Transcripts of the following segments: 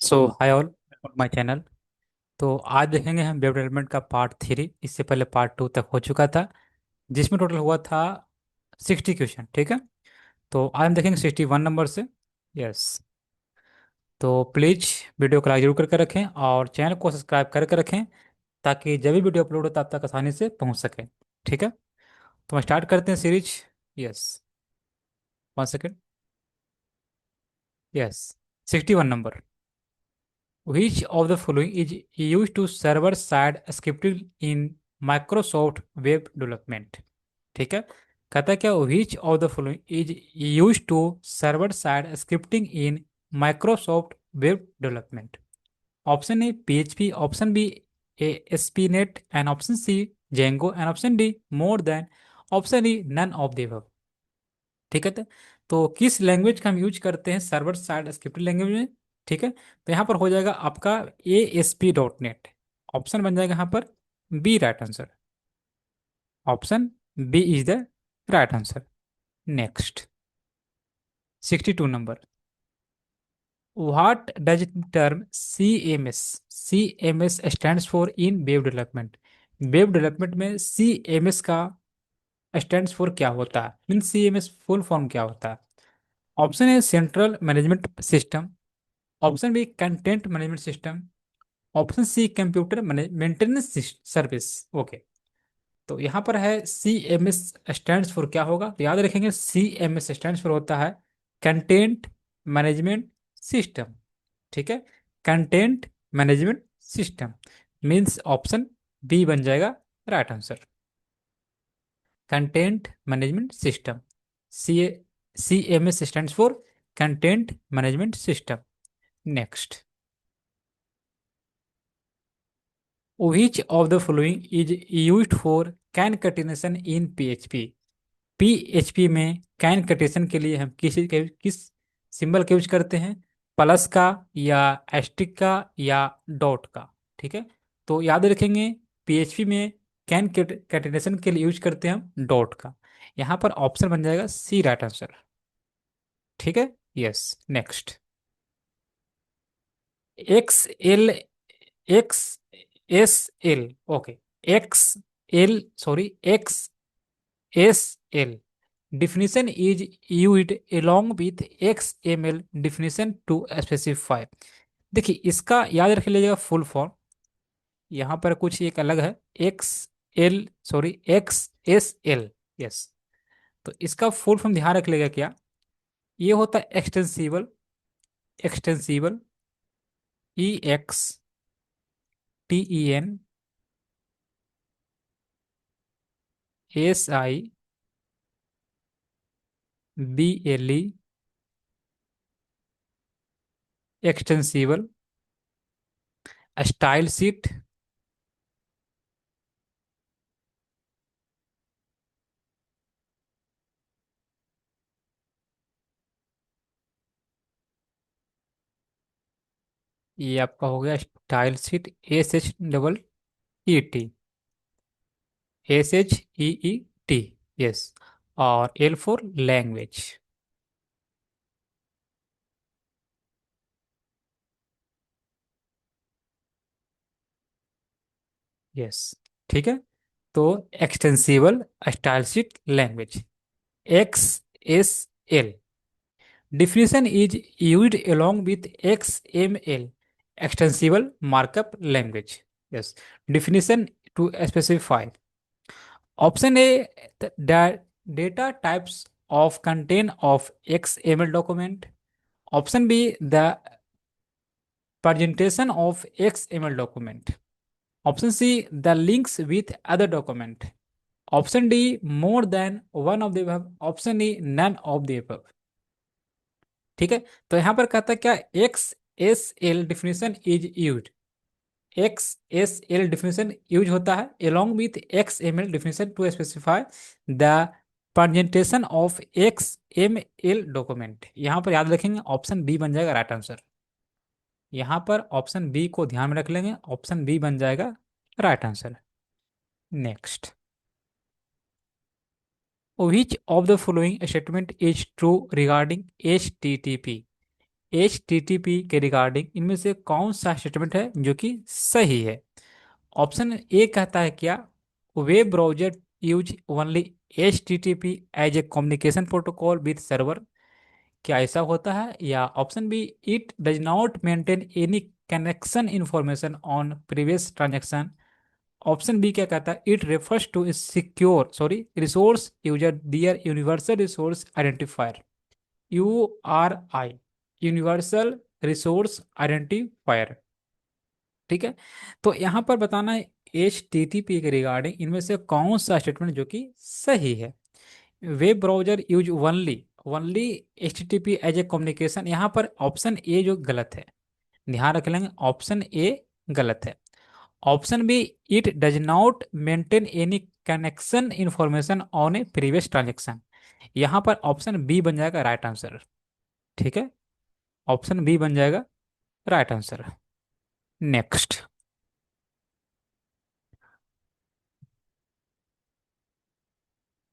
So hi all, my channel. तो आज देखेंगे हम वेब डेवलपमेंट का पार्ट 3। इससे पहले पार्ट 2 तक हो चुका था, जिसमें टोटल हुआ था 60 क्वेश्चन। ठीक है, तो आज हम देखेंगे 61 नंबर से। यस। तो प्लीज़ वीडियो को लाइक जरूर करके रखें और चैनल को सब्सक्राइब करके रखें, ताकि जब भी वीडियो अपलोड हो तब तक आसानी से पहुंच सके। ठीक है, तो हम स्टार्ट करते हैं series. Yes, 1 second. Yes, 61 number. Which of the following is used to server-side scripting in Microsoft Web Development? ठीक है, कहता है क्या which of the following is used to server-side scripting in Microsoft Web Development? Option A PHP, option B ASP.NET, and option C Django, and option D more then, option E none of the above। ठीक है, तो किस language का हम use करते हैं server side scripting language में? ठीक है, तो यहाँ पर हो जाएगा आपका ASP.NET। ऑप्शन बन जाएगा यहाँ पर B right answer. Option B is the right answer. Next, 62 number. What does term CMS stands for in web development? Web development में CMS का स्टैंड्स फॉर क्या होता है, मीन CMS फुल फॉर्म क्या होता है? Option A central management system, option B content management system, option C computer maintenance service. Okay, तो यहाँ पर है CMS स्टैंड्स फॉर क्या होगा, तो याद रखेंगे CMS स्टैंड्स फॉर होता है कंटेंट मैनेजमेंट सिस्टम। ठीक है, content management system means option B बन जाएगा right answer. Content management system, see CMS stands for content management system. Next, which of the following is used for concatenation in PHP? PHP में concatenation के लिए हम किस symbol का use करते हैं? प्लस का, या एस्टिक का, या डॉट का? ठीक है, तो याद रखेंगे PHP में concatenation के लिए यूज करते हैं हम डॉट का। यहाँ पर ऑप्शन बन जाएगा सी राइट आंसर। ठीक है, yes. Next, XL XSL। Okay, XSL definition is used along with XML definition to specify। देखिए, इसका याद रख लीजिएगा फुल फॉर्म। यहाँ पर कुछ एक अलग है, XSL। यस, तो इसका फुल फॉर्म ध्यान रख लेगा क्या? ये होता है extensible, extensible, EXTENSIBLE, extensible style sheet. ये आपका हो गया स्टाइल शीट, SHEET। यस, और L फॉर लैंग्वेज। यस, ठीक है, तो extensible style sheet language, XSL definition is used along with XML, extensible markup language। Yes, definition to specify। Option A, the data types of content of XML document. Option B, the presentation of XML document. Option C, the links with other document. Option D, more than one of the above. Option E, none of the above। ठीक है, तो यहां पर कहता है क्या, XSL definition is use, XSL definition use होता है along with XML definition to specify the presentation of XML document. यहां पर याद रखेंगे ऑप्शन बी बन जाएगा राइट आंसर। यहां पर ऑप्शन बी को ध्यान में रख लेंगे, ऑप्शन बी बन जाएगा right answer. Next, which of the following statement is true regarding HTTP? HTTP के रिगार्डिंग इनमें से कौन सा स्टेटमेंट है जो कि सही है? ऑप्शन ए कहता है क्या, web browser use only HTTP as a communication protocol with server, क्या ऐसा होता है? या option B, it does not maintain any connection information on previous transaction. Option B क्या कहता है, it refers to secure resource user their universal resource identifier, URI, universal resource identifier. ठीक है, तो यहाँ पर बताना है HTTP के रिगार्डिंग इनमें से कौन सा स्टेटमेंट जो कि सही है। Web browser use only only HTTP as a communication, यहाँ पर ऑप्शन ए जो गलत है, ध्यान रख लेंगे, ऑप्शन ए गलत है। Option B, it does not maintain any connection information on a previous transaction, यहाँ पर ऑप्शन बी बन जाएगा राइट आंसर। ठीक है, ऑप्शन बी बन जाएगा right answer. Next.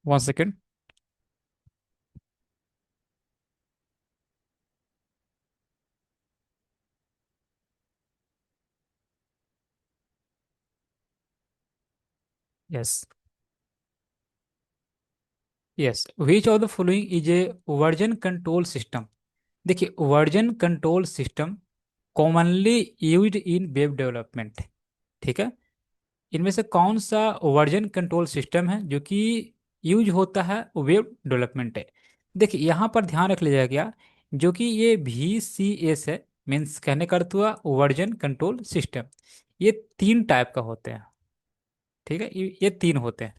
1 second. Yes, yes, which of the following is a version control system. देखिए, version control system commonly used in web development. ठीक है, इनमें से कौन सा वर्जन कंट्रोल सिस्टम है जो कि यूज होता है वेब डेवलपमेंट है? देखिए, यहाँ पर ध्यान रख लीजिएगा क्या, जो कि ये VCS है, मीन्स कहने का अर्थ हुआ वर्जन कंट्रोल सिस्टम। ये तीन टाइप का होते हैं। ठीक है, ये तीन होते हैं।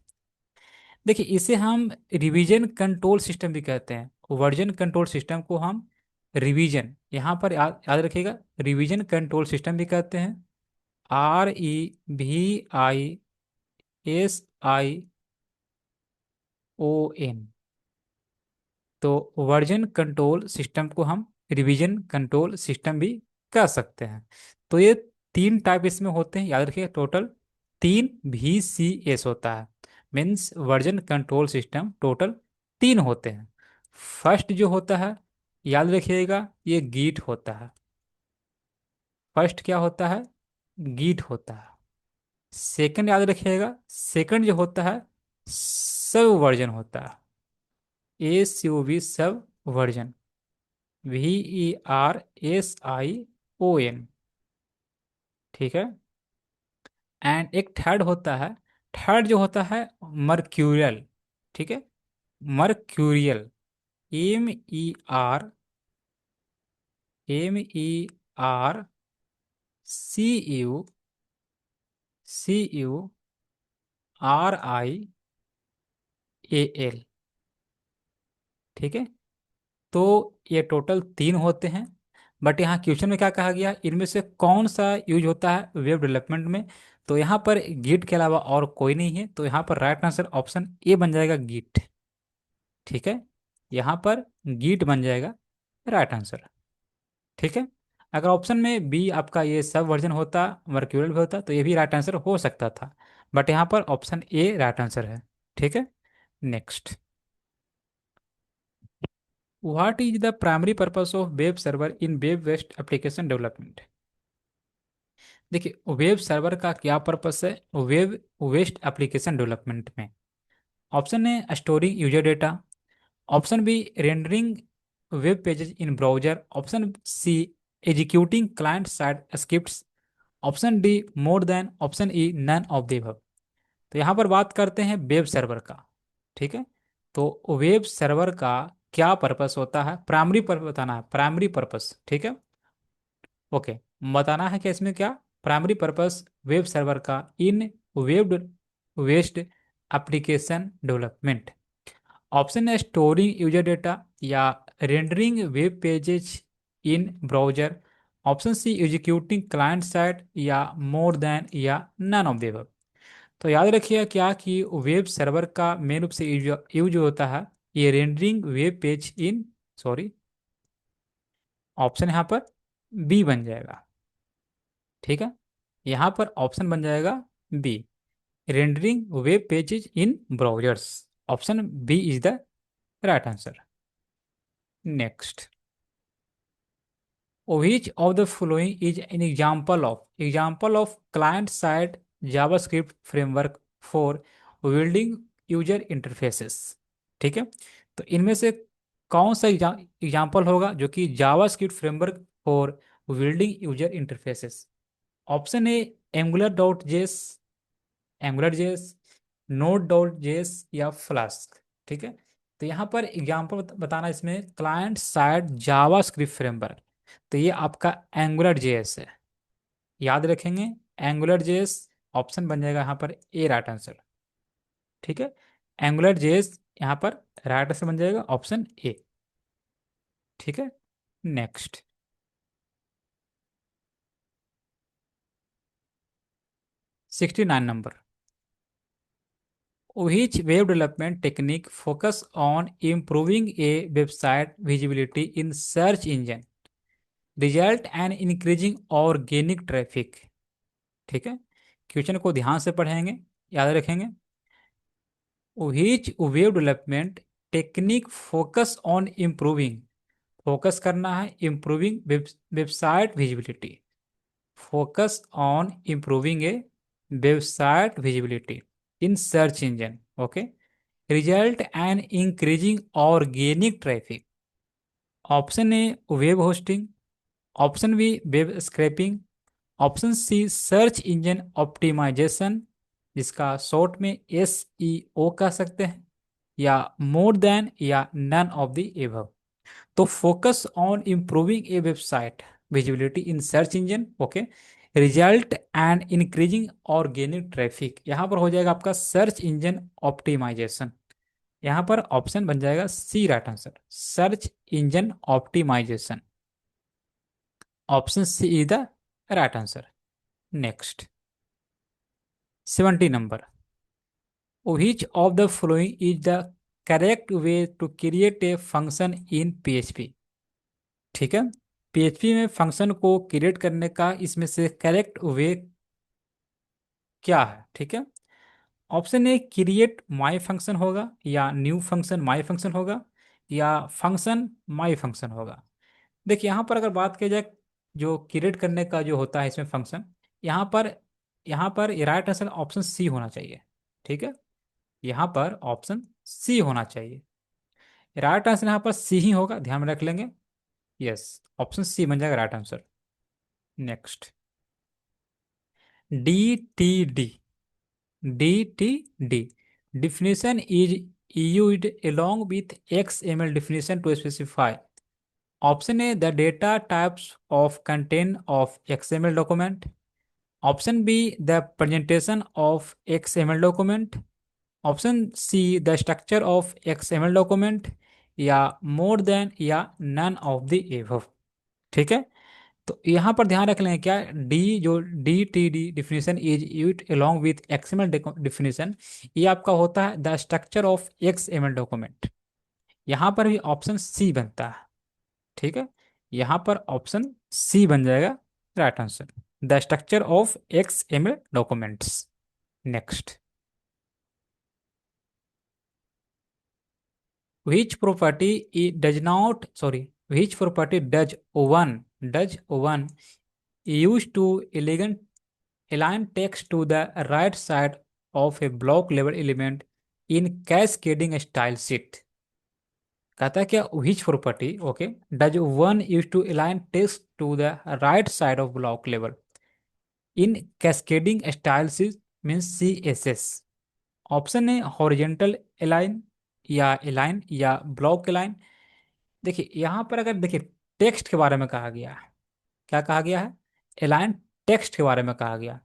देखिए, इसे हम रिवीजन कंट्रोल सिस्टम भी कहते हैं। वर्जन कंट्रोल सिस्टम को हम रिवीजन, यहाँ पर याद रखिएगा, रिवीजन कंट्रोल सिस्टम भी कहते हैं। REVISION। तो वर्जन कंट्रोल सिस्टम को हम रिवीजन कंट्रोल सिस्टम भी कह सकते हैं। तो ये तीन टाइप इसमें होते हैं, याद रखिए, टोटल 3 VCS होता है, means version control system total तीन होते हैं। फर्स्ट जो होता है, याद रखिएगा, ये गीट होता है। फर्स्ट क्या होता है? गीट होता है। सेकंड याद रखिएगा, सेकंड जो होता है सब वर्जन होता है, SUV सब वर्जन, VERSION। ठीक है, एंड एक थर्ड होता है, थर्ड जो होता है मर्क्यूरियल। ठीक है, मर्क्यूरियल, MERCURIAL। ठीक है, तो ये टोटल तीन होते हैं। बट यहाँ क्वेश्चन में क्या कहा गया, इनमें से कौन सा यूज होता है वेब डेवलपमेंट में? तो यहाँ पर गिट के अलावा और कोई नहीं है, तो यहाँ पर राइट आंसर ऑप्शन ए बन जाएगा, गिट। ठीक है, यहाँ पर गिट बन जाएगा राइट आंसर। ठीक है, अगर ऑप्शन में बी आपका ये सब वर्जन होता, मर्क्यूरियल भी होता, तो ये भी राइट आंसर हो सकता था। बट यहाँ पर ऑप्शन ए राइट आंसर है। ठीक है, next. What is the primary purpose of web server in web based application development? देखिए, वेब सर्वर का क्या पर्पस है वेब वेस्ट एप्लीकेशन डेवलपमेंट में? Option A, storing user data. Option B, rendering web pages in browser. Option C, executing client side scripts. Option D, more then. Option E, none of the above। तो यहाँ पर बात करते हैं web server का। ठीक है, तो वेब सर्वर का क्या पर्पस होता है, प्राइमरी पर्पस बताना है, प्राइमरी पर्पस। ठीक है, ओके, बताना है कि इसमें क्या प्राइमरी पर्पस वेब सर्वर का in web based application development. Option है स्टोरिंग यूजर डेटा, या rendering web pages in browser. Option C, executing client side, या मोर देन, या नन ऑफ देव। तो याद रखिए क्या कि वेब सर्वर का मेन रूप से यूज होता है ये rendering web page in, sorry, option यहाँ पर बी बन जाएगा। ठीक है, यहाँ पर ऑप्शन बन जाएगा B, rendering web pages in browsers. Option B is the right answer. Next. Which of the following is an example of client side JavaScript framework for building user interfaces? ठीक है, तो इनमें से कौन सा एग्जाम्पल होगा जो कि JavaScript framework for building user interfaces? Option A angular dot JS, angular JS, node dot JS या फ्लास्क। ठीक है, तो यहाँ पर एग्जाम्पल बताना इसमें क्लाइंट साइड जावास्क्रिप्ट फ्रेमवर्क, तो ये आपका एंगुलर जेएस है, याद रखेंगे एंगुलर जेएस। ऑप्शन बन जाएगा यहाँ पर ए राइट आंसर। ठीक है, एंगुलर जेएस यहाँ पर राइट आंसर बन जाएगा ऑप्शन ए। ठीक है, next 69 number. Which web development technique focus on improving a website visibility in search engine result and increasing organic traffic? ठीक है, क्वेश्चन को ध्यान से पढ़ेंगे, याद रखेंगे। Which web development technique focus on improving, focus करना है improving website visibility, focus on improving a website visibility in search engine, okay, result and increasing organic traffic। Option A web hosting, option B web scraping, option C search engine optimisation, जिसका short में SEO कह सकते हैं, या more then या none of the above. तो focus on improving a website visibility in search engine, okay, result and increasing organic traffic, यहाँ पर हो जाएगा आपका सर्च इंजन ऑप्टिमाइजेशन। यहाँ पर ऑप्शन बन जाएगा C right answer, search engine optimisation. Option C is the right answer. Next 70 number. Which of the following is the correct way to create a function in PHP? ठीक है, PHP में function को create करने का इसमें से correct way क्या है? ठीक है, option A create my function होगा, या न्यू फंक्शन माई फंक्शन होगा, या फंक्शन माई फंक्शन होगा। देखिए यहाँ पर अगर बात की जाए जो क्रिएट करने का जो होता है इसमें फंक्शन, यहाँ पर राइट आंसर ऑप्शन सी होना चाहिए। ठीक है, यहाँ पर ऑप्शन सी होना चाहिए, राइट आंसर यहाँ पर सी ही होगा, ध्यान में रख लेंगे। यस, ऑप्शन सी बन जाएगा right answer. Next DTD, DTD definition is used along with XML definition to specify. Option A, the data types of content of XML document. Option B, the presentation of XML document. Option C, the structure of XML document, या more than या none of the above। ठीक है, तो यहाँ पर ध्यान रख लें क्या, जो DTD definition is use along with XML definition, ये आपका होता है the structure of XML document. यहाँ पर भी ऑप्शन सी बनता है। ठीक है, यहाँ पर ऑप्शन सी बन जाएगा right answer, the structure of XML documents. Next which property does not, sorry, which property does one used to elegant align text to the right side of a block level element in cascading style sheet? कहता है क्या, which property, okay, does one use to align text to the right side of block level in cascading style sheet means CSS? Option है horizontal align, या align, या block align. देखिए यहाँ पर अगर देखिए टेक्स्ट के बारे में कहा गया है, क्या कहा गया है, अलाइन टेक्स्ट के बारे में कहा गया,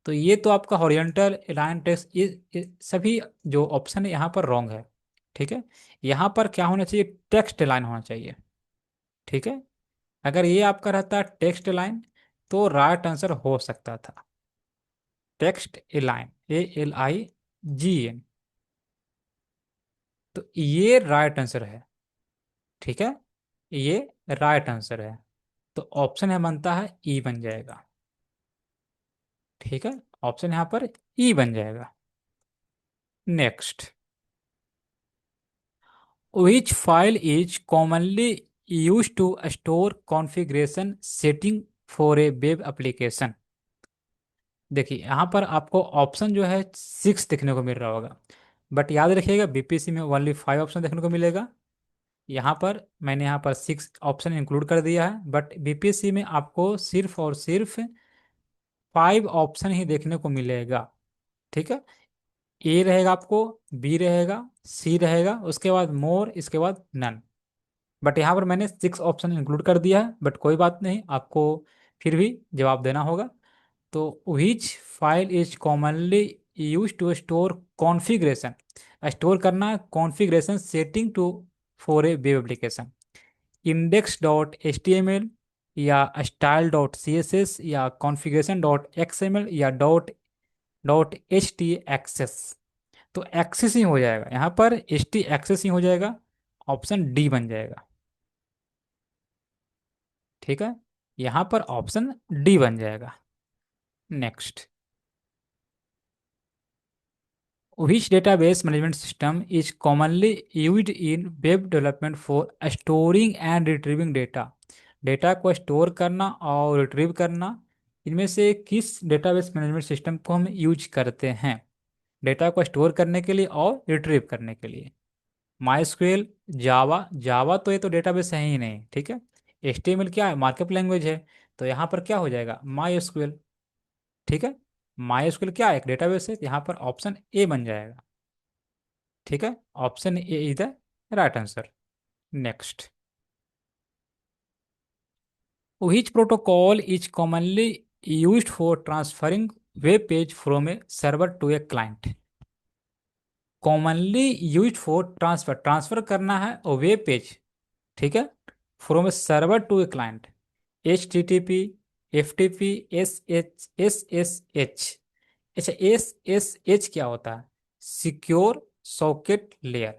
तो ये तो आपका हॉरिजॉन्टल अलाइन टेक्स्ट, ये सभी जो ऑप्शन है यहाँ पर रॉन्ग है। ठीक है, यहाँ पर क्या होना चाहिए, टेक्स्ट अलाइन होना चाहिए। ठीक है, अगर ये आपका रहता टेक्स्ट अलाइन तो राइट आंसर हो सकता था टेक्स्ट अलाइन, ALIGN, तो ये राइट आंसर है। ठीक है, ये राइट आंसर है, तो ऑप्शन है बनता है ई बन जाएगा। ठीक है, ऑप्शन यहाँ पर ई बन जाएगा। Next, which file is commonly use to store configuration setting for a web application. देखिए यहाँ पर आपको ऑप्शन जो है 6 देखने को मिल रहा होगा, बट याद रखिएगा बीपीएससी में ओनली 5 ऑप्शन देखने को मिलेगा। यहाँ पर मैंने यहाँ पर 6 ऑप्शन इंक्लूड कर दिया है, बट बीपीएससी में आपको सिर्फ और सिर्फ 5 ऑप्शन ही देखने को मिलेगा। ठीक है, ए रहेगा आपको, बी रहेगा, सी रहेगा, उसके बाद मोर, इसके बाद नन। बट यहाँ पर मैंने 6 ऑप्शन इंक्लूड कर दिया है, बट कोई बात नहीं, आपको फिर भी जवाब देना होगा। तो which file is commonly use to store configuration, store करना configuration setting to for a web application. Index dot H T M L, या style dot C S S, या configuration dot X M L, या dot dot H T access. तो access ही हो जाएगा यहाँ पर, एच टी एक्सेस ही हो जाएगा, ऑप्शन डी बन जाएगा। ठीक है, यहाँ पर ऑप्शन डी बन जाएगा। Next, which database management system is commonly used in web development for storing and retrieving data? Data को स्टोर करना और रिट्रीव करना, इनमें से किस डेटाबेस मैनेजमेंट सिस्टम को हम यूज करते हैं डेटा को स्टोर करने के लिए और रिट्रीव करने के लिए? माई जावा, जावा तो ये तो डेटाबेस है ही नहीं। ठीक है, HTML क्या है, मार्कअप लैंग्वेज है, तो यहाँ पर क्या हो जाएगा, माई एसक्यूएल। ठीक है, माई एसक्यूएल क्या है, एक डेटाबेस है, तो यहाँ पर ऑप्शन ए बन जाएगा। ठीक है, option A is the right answer. Next, which protocol is commonly used for transferring web page from a server to a client? Commonly use for transfer, transfer करना है और वेब पेज, ठीक है, from a server to a client. HTTP, FTP, SSH। अच्छा, SSH क्या होता है, secure socket layer.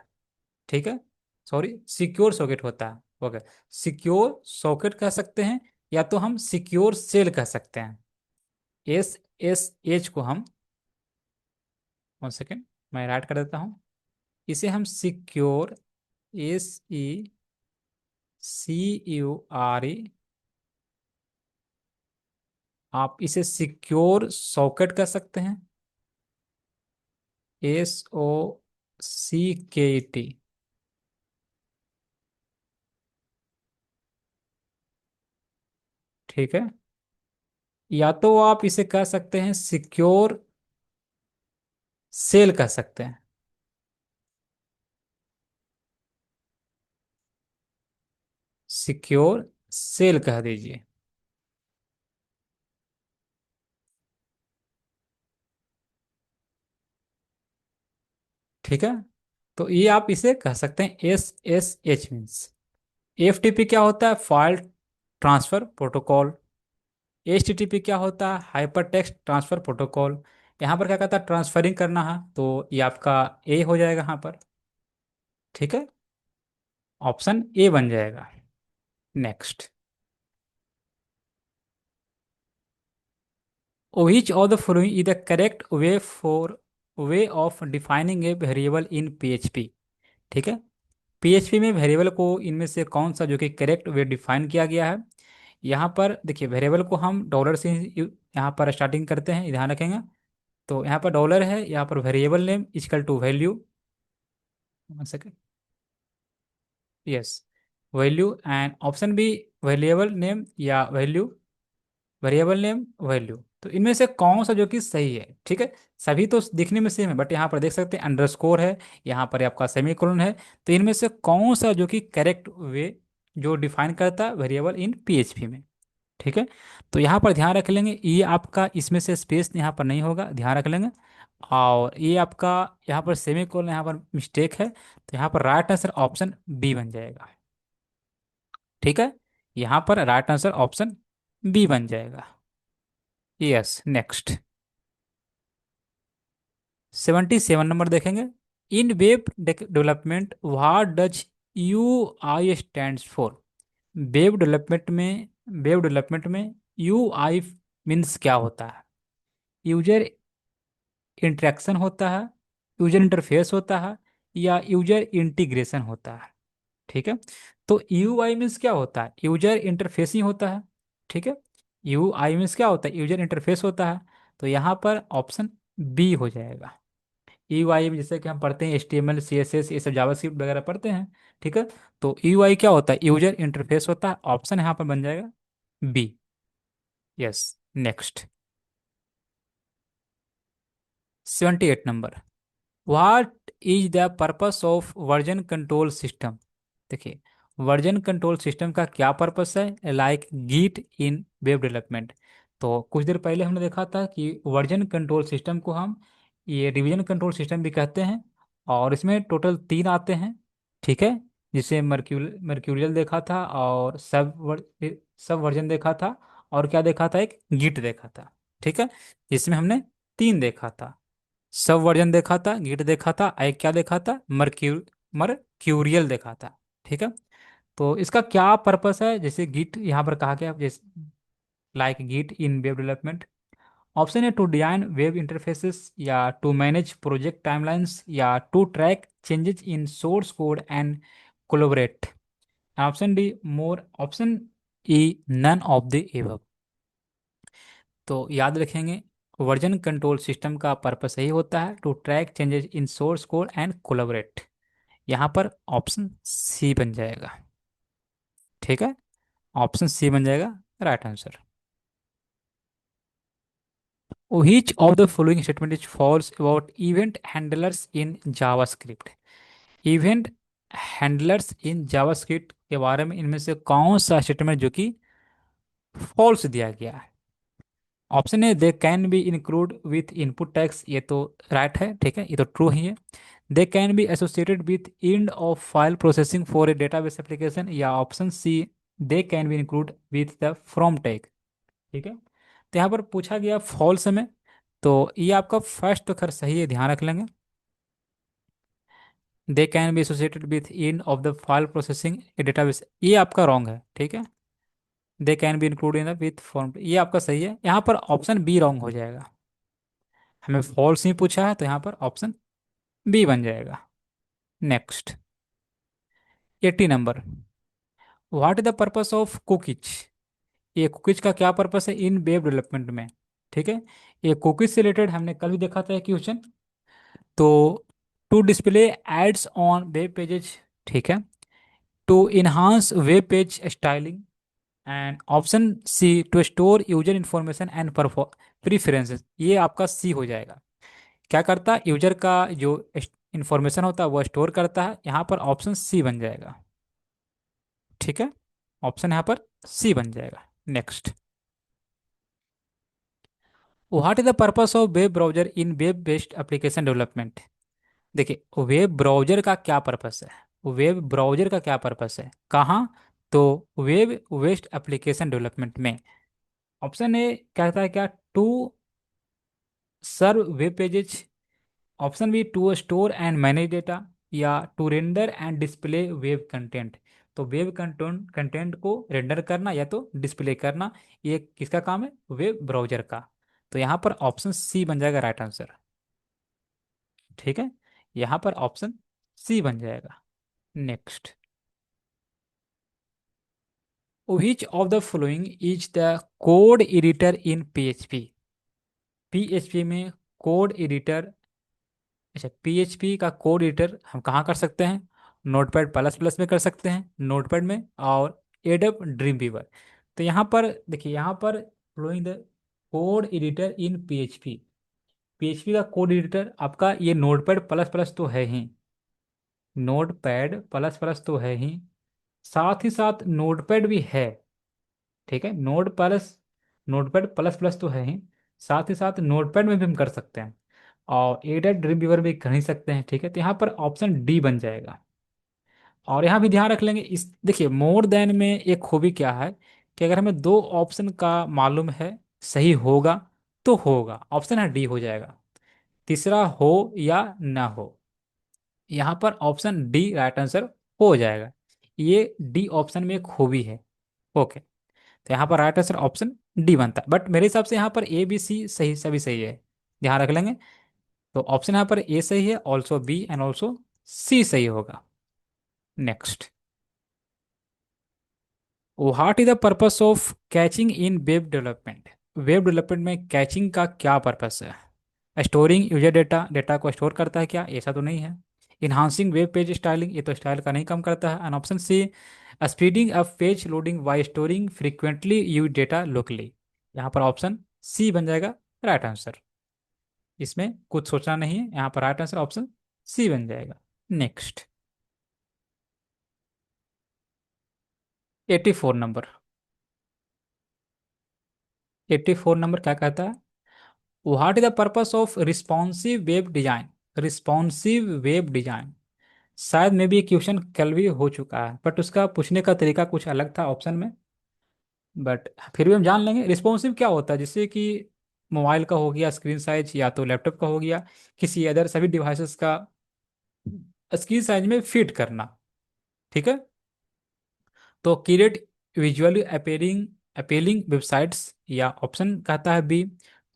ठीक है, सॉरी, सिक्योर सॉकेट होता है। ओके, सिक्योर सॉकेट कह सकते हैं, या तो हम सिक्योर सेल कह सकते हैं। SSH को हम, 1 सेकेंड, मैं राइट कर देता हूँ, इसे हम सिक्योर, SECURE, आप इसे सिक्योर सॉकेट कह सकते हैं, SOCKET। ठीक है, या तो आप इसे कह सकते हैं सिक्योर सेल कह सकते हैं। सिक्योर सेल कह दीजिए। ठीक है, तो ये आप इसे कह सकते हैं SSH मीन्स। FTP क्या होता है, फाइल ट्रांसफर प्रोटोकॉल। HTTP क्या होता है, हाइपर टेक्स्ट ट्रांसफर प्रोटोकॉल। यहाँ पर क्या कहता है, ट्रांसफरिंग करना है, तो ये आपका ए हो जाएगा यहाँ पर। ठीक है, ऑप्शन ए बन जाएगा। Next, which of the following is the correct way of defining a variable in PHP? ठीक है, PHP में वेरिएबल को इनमें से कौन सा जो कि करेक्ट वे डिफाइन किया गया है? यहाँ पर देखिए, वेरिएबल को हम डॉलर से यहाँ पर स्टार्टिंग करते हैं, ध्यान रखेंगे। तो यहाँ पर डॉलर है, यहाँ पर variable name equal to value, 1 second, yes, value, and option B variable name या वैल्यू, वेरिएबल नेम वैल्यू। तो इनमें से कौन सा जो कि सही है? ठीक है, सभी तो दिखने में सेम है, बट यहाँ पर देख सकते हैं अंडरस्कोर है, यहाँ पर आपका सेमीकोलन है। तो इनमें से कौन सा जो कि करेक्ट वे जो डिफाइन करता है वेरिएबल इन PHP में? ठीक है, तो यहाँ पर ध्यान रख लेंगे, ये आपका इसमें से स्पेस यहाँ पर नहीं होगा, ध्यान रख लेंगे। और ये आपका यहाँ पर सेमीकोलन यहाँ पर मिस्टेक है, तो यहाँ पर राइट आंसर ऑप्शन बी बन जाएगा। ठीक है, यहाँ पर राइट आंसर ऑप्शन बी बन जाएगा। यस, नेक्स्ट, 77 नंबर देखेंगे। In web development what does UI stands for? Web development में, वेब डेवलपमेंट में UI मीन्स क्या होता है? यूजर इंटरेक्शन होता है, यूजर इंटरफेस होता है, या यूजर इंटीग्रेशन होता है? ठीक है, तो यू आई मीन्स क्या होता है, यूजर इंटरफेस ही होता है। ठीक है, यू आई मीन्स क्या होता है, यूजर इंटरफेस होता है। तो यहाँ पर ऑप्शन बी हो जाएगा। यू आई में जैसे कि हम पढ़ते हैं H T M L C S S ये सब जावास्क्रिप्ट वगैरह पढ़ते हैं। ठीक है, तो यू आई क्या होता है, यूजर इंटरफेस होता है। ऑप्शन यहाँ पर बन जाएगा B. Yes. Next, 78 number. What is the purpose of version control system. देखिए, वर्जन कंट्रोल सिस्टम का क्या पर्पस है, like Git in web development. तो कुछ देर पहले हमने देखा था कि वर्जन कंट्रोल सिस्टम को हम ये रिवीजन कंट्रोल सिस्टम भी कहते हैं। और इसमें टोटल 3 आते हैं। ठीक है, जिसे मर्क्यूरियल देखा था, और सब वर्जन देखा था, और क्या देखा था, एक गिट देखा था। ठीक है, जिसमें हमने 3 देखा था। सब वर्जन देखा था, गिट देखा था, एक क्या देखा था, मर्क्यूरियल देखा था। ठीक है, तो इसका क्या पर्पस है, जैसे गिट यहाँ पर कहा गया, जैसे like Git in web development. Option है टू डिजाइन वेब इंटरफेसेस, या टू मैनेज प्रोजेक्ट टाइमलाइंस, या to track changes in source code and collaborate. Option D more, option E none of the above. तो याद रखेंगे, version control system का purpose यही होता है to track changes in source code and collaborate. यहाँ पर ऑप्शन सी बन जाएगा। ठीक है, ऑप्शन सी बन जाएगा right answer. Which of the following statement is false about event handlers in JavaScript? Event handlers in JavaScript के बारे में इनमें से कौन सा स्टेटमेंट जो कि फॉल्स दिया गया है। ऑप्शन है they can be include with input tags, ये तो राइट है। ठीक है, ये तो ट्रू ही है। They can be associated with end of file processing for a database application, या option C they can be include with the from tag. ठीक है, तो यहाँ पर पूछा गया फॉल्स में, तो ये आपका फर्स्ट तो खैर सही है, ध्यान रख लेंगे। दे can be associated with end of the file processing A database, ये आपका रॉन्ग है। ठीक है, they can be include in the with form, ये आपका सही है। यहाँ पर ऑप्शन बी रॉन्ग हो जाएगा। हमें फॉल्स नहीं पूछा है, तो यहाँ पर ऑप्शन बी बन जाएगा। Next, 80 number. What is the purpose of cookies. ये कुकीज का क्या पर्पस है इन वेब डेवलपमेंट में। ठीक है, ये कुकीज से रिलेटेड हमने कल भी देखा था क्वेश्चन। तो to display ads on web pages. ठीक है, to enhance web page styling, and option C to store user information and preferences, ये आपका सी हो जाएगा। क्या करता है, यूजर का जो इंफॉर्मेशन होता है वो स्टोर करता है। यहाँ पर ऑप्शन सी बन जाएगा। ठीक है, ऑप्शन यहाँ पर सी बन जाएगा। Next, what is the purpose of web browser in web based application development. देखिए, वेब ब्राउजर का क्या पर्पस है, वेब ब्राउजर का क्या पर्पस है कहाँ, तो वेब बेस्ड एप्लीकेशन डेवलपमेंट में ऑप्शन ए कहता है क्या, to serve web pages, option B to store and manage data, या to render and display web content. तो वेब कंटेंट कंटेंट को रेंडर करना या तो डिस्प्ले करना, ये किसका काम है, वेब ब्राउजर का। तो यहाँ पर ऑप्शन सी बन जाएगा राइट आंसर। ठीक है, यहाँ पर ऑप्शन सी बन जाएगा। Next, which of the following is the code editor in PHP. PHP में कोड एडिटर, अच्छा पीएचपी का कोड एडिटर हम कहाँ कर सकते हैं, नोटपैड प्लस प्लस में कर सकते हैं, नोटपैड में, और एडब ड्रीम वीवर। तो यहाँ पर देखिए, यहाँ पर following the code editor in PHP, PHP का कोड एडिटर आपका ये नोटपैड प्लस प्लस तो है ही, नोटपैड प्लस प्लस तो है ही, साथ ही साथ नोटपैड भी है। ठीक है, नोटपैड प्लस प्लस तो है ही, साथ ही साथ नोटपैड में भी हम कर सकते हैं, और एडेड ड्रीम व्यूअर भी कर ही सकते हैं। ठीक है, तो यहाँ पर ऑप्शन डी बन जाएगा। और यहाँ भी ध्यान रख लेंगे, इस देखिए मोर देन में एक खूबी क्या है, कि अगर हमें दो ऑप्शन का मालूम है सही होगा तो होगा, ऑप्शन है डी हो जाएगा। तीसरा हो या ना हो, यहाँ पर ऑप्शन डी राइट आंसर हो जाएगा। ये डी ऑप्शन में एक खूबी है। ओके, तो यहाँ पर राइट आंसर ऑप्शन डी बनता है, बट मेरे हिसाब से यहाँ पर ए बी सी सही, सभी सही है, ध्यान रख लेंगे। तो ऑप्शन यहाँ पर ए सही है, also be and also see सही होगा। Next, what is the purpose of catching in web development? Web development में कैचिंग का क्या पर्पस है? स्टोरिंग यूजर डेटा, डेटा को स्टोर करता है क्या? ऐसा तो नहीं है। इन्हांसिंग वेब पेज स्टाइलिंग, ये तो स्टाइल का नहीं काम करता है। And option C, speeding up page loading by storing frequently use data locally. यहाँ पर ऑप्शन सी बन जाएगा राइट आंसर। इसमें कुछ सोचना नहीं है, यहाँ पर राइट आंसर ऑप्शन सी बन जाएगा। Next, 84 number. 84 नंबर क्या कहता है? What is the purpose of responsive web design? Responsive web design, शायद मे भी क्वेश्चन कल भी हो चुका है, बट उसका पूछने का तरीका कुछ अलग था ऑप्शन में। बट फिर भी हम जान लेंगे रिस्पॉन्सिव क्या होता है। जैसे कि मोबाइल का हो गया स्क्रीन साइज, या तो लैपटॉप का हो गया, किसी अदर सभी डिवाइसेस का स्क्रीन साइज में फिट करना। ठीक है। तो create visually appearing appealing websites, या ऑप्शन कहता है B,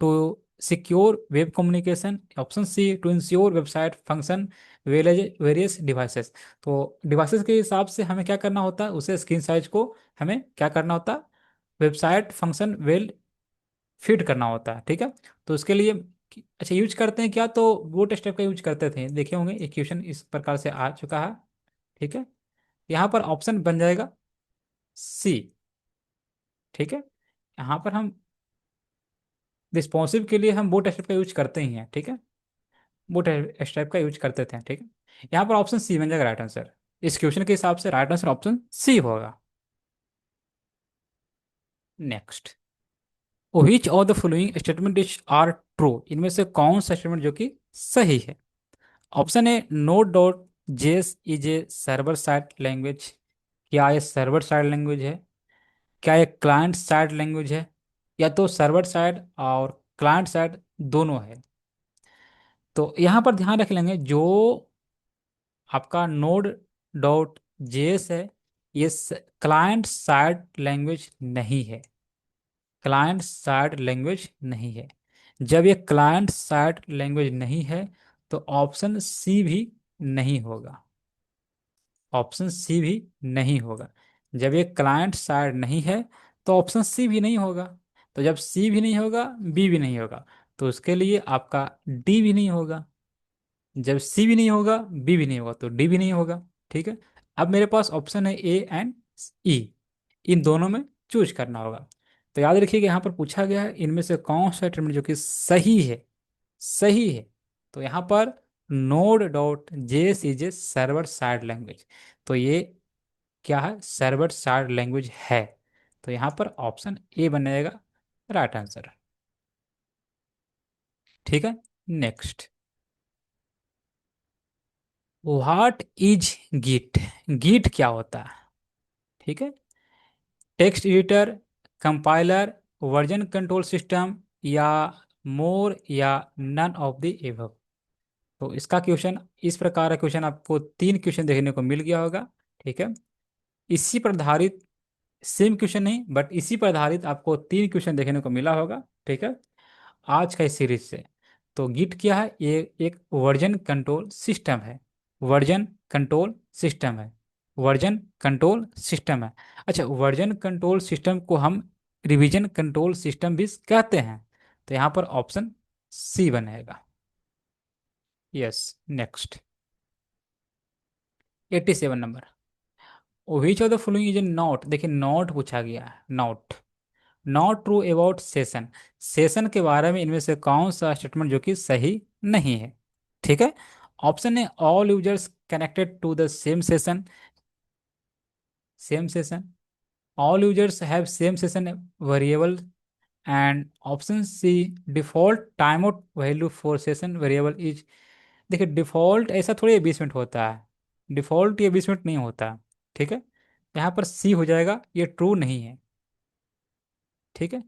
to secure web communication. Option C, to ensure website function various devices. तो डिवाइसेस के हिसाब से हमें क्या करना होता है, उसे स्क्रीन साइज को हमें क्या करना होता है, वेबसाइट फंक्शन वेल फिट करना होता है। ठीक है। तो उसके लिए अच्छा यूज करते हैं क्या, तो बूट स्ट्रैप का यूज करते थे, देखे होंगे एक क्वेश्चन इस प्रकार से आ चुका है। ठीक है। यहाँ पर ऑप्शन बन जाएगा सी। ठीक है। यहाँ पर हम रिस्पॉन्सिव के लिए हम बूट स्ट्रैप का यूज करते ही हैं। ठीक है। बूट स्ट्रैप का यूज करते थे। ठीक है। यहाँ पर ऑप्शन सी बन जाएगा राइट आंसर। इस क्वेश्चन के हिसाब से राइट आंसर ऑप्शन सी होगा। Next, which of the following statement is are true? इनमें से कौन सा स्टेटमेंट जो कि सही है? Option A, Node dot JS is a server side language. क्या ये सर्वर साइड लैंग्वेज है? क्या ये क्लाइंट साइड लैंग्वेज है? या तो सर्वर साइड और क्लाइंट साइड दोनों है? तो यहाँ पर ध्यान रख लेंगे, जो आपका नोड डॉट जेएस है, ये क्लाइंट साइड लैंग्वेज नहीं है। क्लाइंट साइड लैंग्वेज नहीं है। जब ये क्लाइंट साइड लैंग्वेज नहीं है, तो ऑप्शन सी भी नहीं होगा। ऑप्शन सी भी नहीं होगा। जब ये क्लाइंट साइड नहीं है, तो ऑप्शन सी भी नहीं होगा। तो जब सी भी नहीं होगा, बी भी नहीं होगा, तो उसके लिए आपका डी भी नहीं होगा। जब सी भी नहीं होगा, बी भी नहीं होगा, तो डी भी नहीं होगा। ठीक है। अब मेरे पास ऑप्शन है ए एंड ई, इन दोनों में चूज करना होगा। तो याद रखिएगा, यहाँ पर पूछा गया है इनमें से कौन सा स्टेटमेंट जो कि सही है। सही है। तो यहाँ पर node dot JS is a server side language. तो ये क्या है, सर्वर साइड लैंग्वेज है। तो यहाँ पर ऑप्शन ए बनेगा राइट आंसर। ठीक है। Next, what is Git? Git क्या होता है? ठीक है। Text editor, compiler, version control system, या मोर, या नन ऑफ द एबव। तो इसका क्वेश्चन इस प्रकार का क्वेश्चन आपको तीन क्वेश्चन देखने को मिल गया होगा। ठीक है। इसी पर आधारित, सेम क्वेश्चन नहीं बट इसी पर आधारित आपको तीन क्वेश्चन देखने को मिला होगा। ठीक है। आज का इस सीरीज से, तो गिट क्या है, ये एक वर्जन कंट्रोल सिस्टम है। वर्जन कंट्रोल सिस्टम है। वर्जन कंट्रोल सिस्टम है। अच्छा, वर्जन कंट्रोल सिस्टम को हम रिवीजन कंट्रोल सिस्टम भी कहते हैं। तो यहाँ पर ऑप्शन सी बनेगा। Yes. Next, 87 number. Which of the following is A not? देखिए नॉट पूछा गया है, not not true about session. Session के बारे में इनमें से कौन सा स्टेटमेंट जो कि सही नहीं है? ठीक है। ऑप्शन है, all users connected to the same session. Same session, all users have same session variable. And option C, default time out value for session variable is. देखिए डिफॉल्ट ऐसा थोड़ी 20 मिनट होता है। डिफॉल्ट ये 20 मिनट नहीं होता। ठीक है। यहाँ पर सी हो जाएगा, ये ट्रू नहीं है। ठीक है।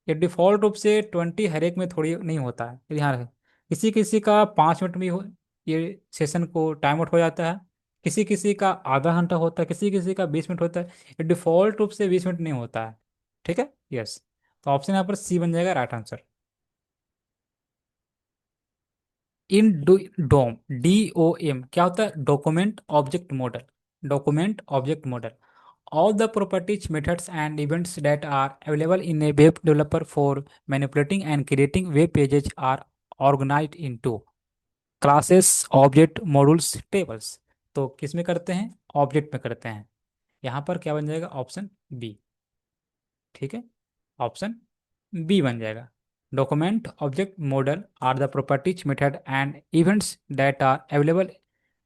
ये डिफ़ॉल्ट रूप से 20 हर एक में थोड़ी नहीं होता है, ये ध्यान रखें। किसी किसी का 5 मिनट में हो, ये सेशन को टाइम आउट हो जाता है। किसी किसी का आधा घंटा होता है, किसी किसी का 20 मिनट होता है। ये डिफ़ॉल्ट रूप से 20 मिनट नहीं होता है। ठीक है। यस। तो ऑप्शन यहाँ पर सी बन जाएगा राइट आंसर। इन डोम, डी ओ एम क्या होता है? Document object model. Document object model. All the properties, methods, and events that are available in a web developer for manipulating and creating web pages are organized into classes, object, modules, tables. तो किस में करते हैं? Object में करते हैं। यहाँ पर क्या बन जाएगा? Option B. ठीक है, ऑप्शन बी बन जाएगा। Document, object, model are the properties, method and events that are available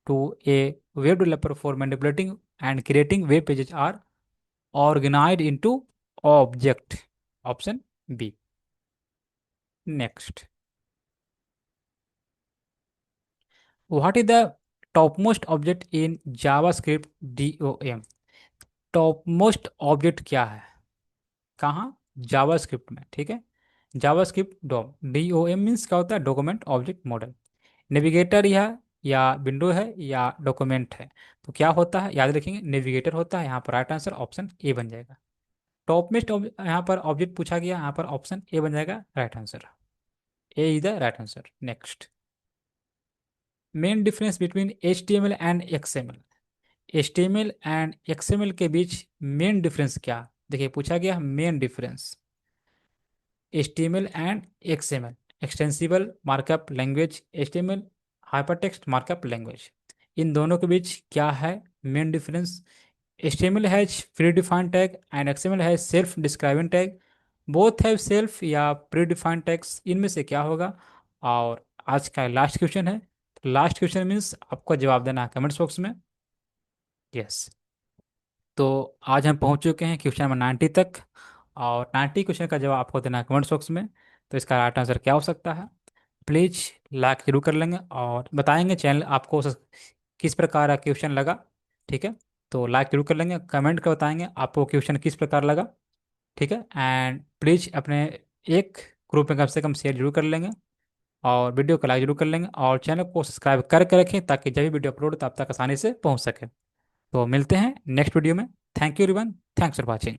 to a web developer for manipulating and creating web pages are organized into object, option B। Next, what is the topmost object in JavaScript DOM? Topmost object क्या है? कहाँ? JavaScript में। ठीक है, JavaScript Dom, DOM means क्या होता है? Document object model. Navigator या विंडो है या डॉक्यूमेंट है, तो क्या होता है? याद रखेंगे, नेविगेटर होता है। यहाँ पर राइट आंसर ऑप्शन ए बन जाएगा। टॉप मोस्ट यहाँ पर ऑब्जेक्ट पूछा गया, यहाँ पर ऑप्शन ए बन जाएगा right answer. A is the right answer. Next, main difference between HTML and XML। HTML and XML के बीच मेन डिफरेंस क्या? देखिए पूछा गया main difference. HTML and XML, extensible markup language, HTML hypertext markup language, इन दोनों के बीच क्या है main difference? HTML has predefined tag and XML has self describing tag. Both have self या प्री डिफाइंड टैग्स, इनमें से क्या होगा? और आज का लास्ट क्वेश्चन है। लास्ट क्वेश्चन मीन्स आपको जवाब देना है कमेंट्स बॉक्स में। यस, तो आज हम पहुंच चुके हैं क्वेश्चन नंबर 90 तक, और 90 क्वेश्चन का जवाब आपको देना है कमेंट्स बॉक्स में। तो इसका राइट आंसर क्या हो सकता है? प्लीज़ लाइक जरूर कर लेंगे और बताएंगे चैनल आपको किस प्रकार का क्वेश्चन लगा। ठीक है, तो लाइक जरूर कर लेंगे, कमेंट कर बताएंगे आपको क्वेश्चन किस प्रकार लगा। ठीक है, एंड प्लीज़ अपने एक ग्रुप में कम से कम शेयर जरूर कर लेंगे, और वीडियो को लाइक जरूर कर लेंगे, और चैनल को सब्सक्राइब करके रखें ताकि जब भी वीडियो अपलोड हो तो आप तक आसानी से पहुंच सके। तो मिलते हैं नेक्स्ट वीडियो में। Thank you everyone, thanks for watching.